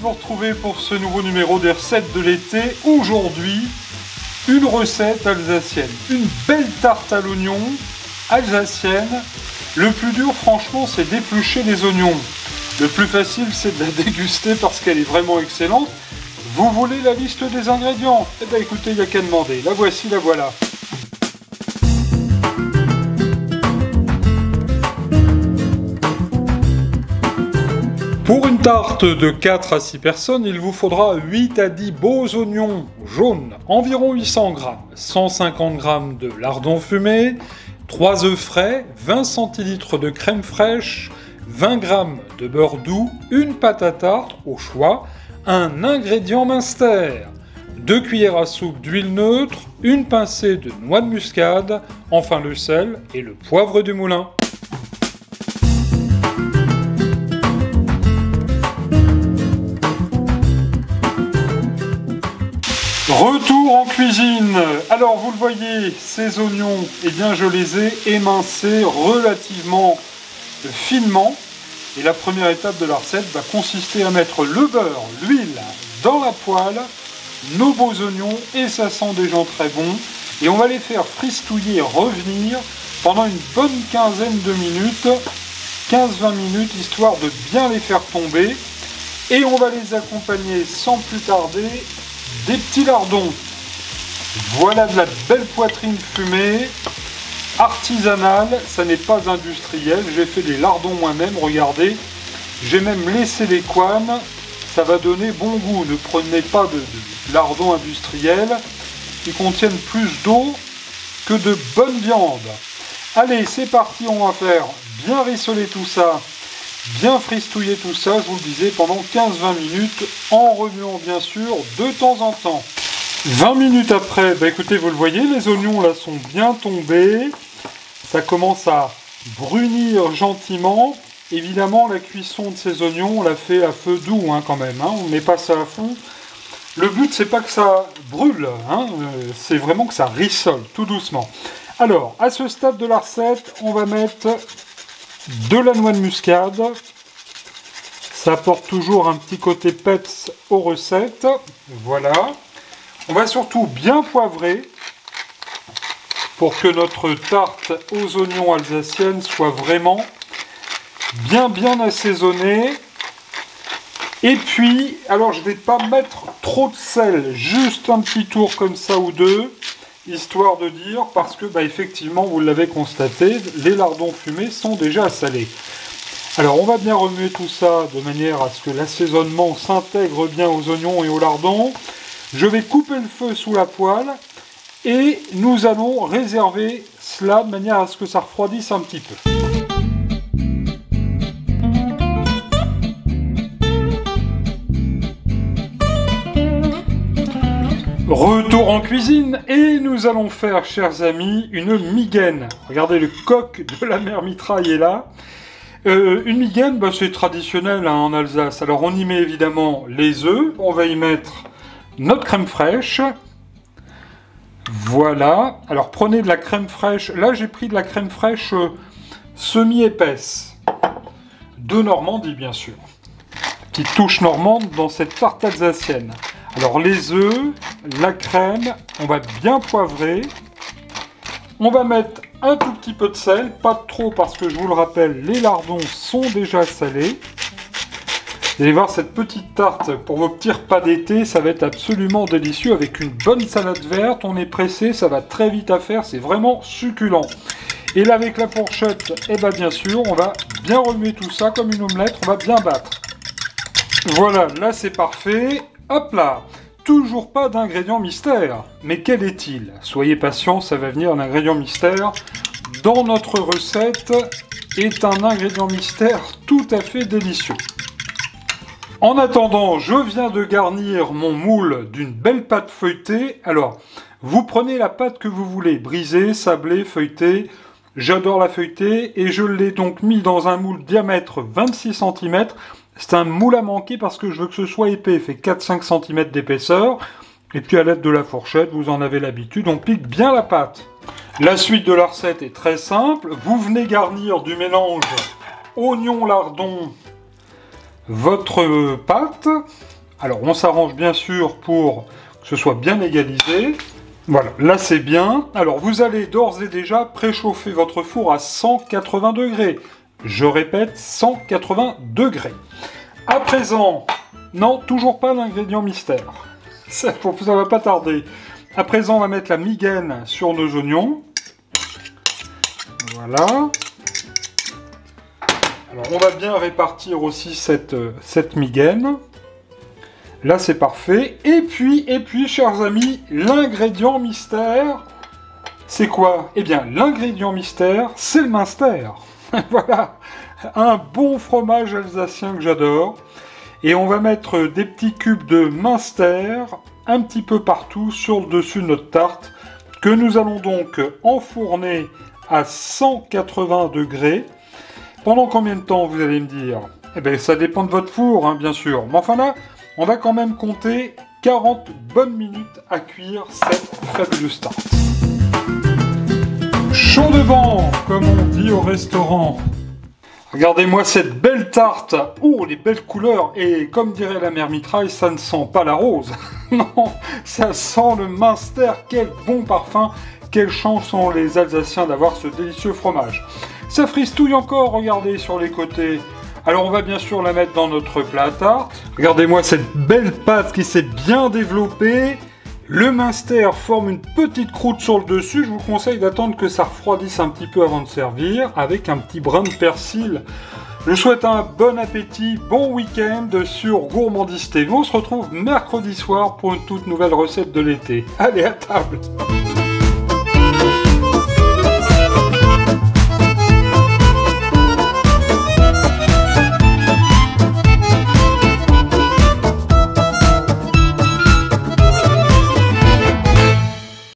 vous retrouver pour ce nouveau numéro des recettes de l'été. Aujourd'hui, une recette alsacienne, une belle tarte à l'oignon alsacienne. Le plus dur, franchement, c'est d'éplucher les oignons. Le plus facile, c'est de la déguster parce qu'elle est vraiment excellente. Vous voulez la liste des ingrédients? Eh bien écoutez, il n'y a qu'à demander. La voici, la voilà. Pour une tarte de 4 à 6 personnes, il vous faudra 8 à 10 beaux oignons jaunes, environ 800 g, 150 g de lardons fumés, 3 œufs frais, 20 centilitres de crème fraîche, 20 g de beurre doux, une pâte à tarte au choix, un ingrédient Münster, 2 cuillères à soupe d'huile neutre, une pincée de noix de muscade, enfin le sel et le poivre du moulin. Retour en cuisine. Alors vous le voyez, ces oignons, eh bien je les ai émincés relativement finement. Et la première étape de la recette va consister à mettre le beurre, l'huile dans la poêle, nos beaux oignons, et ça sent déjà très bon. Et on va les faire fristouiller, revenir pendant une bonne quinzaine de minutes, 15-20 minutes, histoire de bien les faire tomber. Et on va les accompagner sans plus tarder des petits lardons. Voilà de la belle poitrine fumée, artisanale, ça n'est pas industriel. J'ai fait des lardons moi-même, regardez. J'ai même laissé les couennes, ça va donner bon goût. Ne prenez pas de lardons industriels qui contiennent plus d'eau que de bonne viande. Allez, c'est parti, on va faire bien rissoler tout ça, bien fristouiller tout ça, je vous le disais, pendant 15-20 minutes, en remuant bien sûr de temps en temps. 20 minutes après, bah écoutez, vous le voyez, les oignons là sont bien tombés. Ça commence à brunir gentiment. Évidemment, la cuisson de ces oignons, on la fait à feu doux quand même. On ne met pas ça à fond. Le but, c'est pas que ça brûle, c'est vraiment que ça rissole, tout doucement. Alors, à ce stade de la recette, on va mettre de la noix de muscade. Ça apporte toujours un petit côté peps aux recettes. Voilà. On va surtout bien poivrer pour que notre tarte aux oignons alsacienne soit vraiment bien assaisonnée. Et puis, alors je ne vais pas mettre trop de sel, juste un petit tour comme ça ou deux, histoire de dire, parce que effectivement, vous l'avez constaté, les lardons fumés sont déjà salés. Alors on va bien remuer tout ça de manière à ce que l'assaisonnement s'intègre bien aux oignons et aux lardons. Je vais couper le feu sous la poêle et nous allons réserver cela de manière à ce que ça refroidisse un petit peu. Retour en cuisine et nous allons faire, chers amis, une migaine. Regardez, le coq de la mère mitraille est là. Une migaine, c'est traditionnel en Alsace. Alors on y met évidemment les œufs, on va y mettre notre crème fraîche. Voilà. Alors prenez de la crème fraîche. Là j'ai pris de la crème fraîche semi-épaisse. De Normandie bien sûr. Petite touche normande dans cette tarte alsacienne. Alors les œufs, la crème, on va bien poivrer. On va mettre un tout petit peu de sel, pas trop parce que je vous le rappelle, les lardons sont déjà salés. Vous allez voir cette petite tarte pour vos petits repas d'été, ça va être absolument délicieux avec une bonne salade verte. On est pressé, ça va très vite à faire, c'est vraiment succulent. Et là avec la fourchette, bien sûr, on va bien remuer tout ça comme une omelette, on va bien battre. Voilà, là c'est parfait. Hop là! Toujours pas d'ingrédient mystère. Mais quel est-il? Soyez patient, ça va venir, un ingrédient mystère. Dans notre recette est un ingrédient mystère tout à fait délicieux. En attendant, je viens de garnir mon moule d'une belle pâte feuilletée. Alors, vous prenez la pâte que vous voulez, brisée, sablée, feuilletée. J'adore la feuilletée et je l'ai donc mis dans un moule diamètre 26 cm. C'est un moule à manquer parce que je veux que ce soit épais, il fait 4-5 cm d'épaisseur. Et puis à l'aide de la fourchette, vous en avez l'habitude, on pique bien la pâte. La suite de la recette est très simple. Vous venez garnir du mélange oignon lardon votre pâte. Alors on s'arrange bien sûr pour que ce soit bien égalisé. Voilà, là c'est bien. Alors vous allez d'ores et déjà préchauffer votre four à 180 degrés. Je répète, 180 degrés. À présent, non, toujours pas l'ingrédient mystère. Ça va pas tarder. À présent, on va mettre la migaine sur nos oignons. Voilà. Alors on va bien répartir aussi cette migaine. Là, c'est parfait. Et puis, chers amis, l'ingrédient mystère, c'est quoi? Eh bien, l'ingrédient mystère, c'est le Münster. Voilà, un bon fromage alsacien que j'adore. Et on va mettre des petits cubes de Münster un petit peu partout sur le dessus de notre tarte, que nous allons donc enfourner à 180 degrés. Pendant combien de temps, vous allez me dire? Eh bien, ça dépend de votre four, hein, bien sûr. Mais enfin là, on va quand même compter 40 bonnes minutes à cuire cette fabuleuse tarte. Chaud devant, comme on dit au restaurant. Regardez-moi cette belle tarte. Oh, les belles couleurs. Et comme dirait la mère Mitraille, ça ne sent pas la rose. Non, ça sent le Münster. Quel bon parfum. Quelle chance ont les Alsaciens d'avoir ce délicieux fromage. Ça fristouille encore, regardez, sur les côtés. Alors on va bien sûr la mettre dans notre plat à tarte. Regardez-moi cette belle pâte qui s'est bien développée. Le Münster forme une petite croûte sur le dessus. Je vous conseille d'attendre que ça refroidisse un petit peu avant de servir, avec un petit brin de persil. Je vous souhaite un bon appétit, bon week-end sur Gourmandise TV. On se retrouve mercredi soir pour une toute nouvelle recette de l'été. Allez, à table!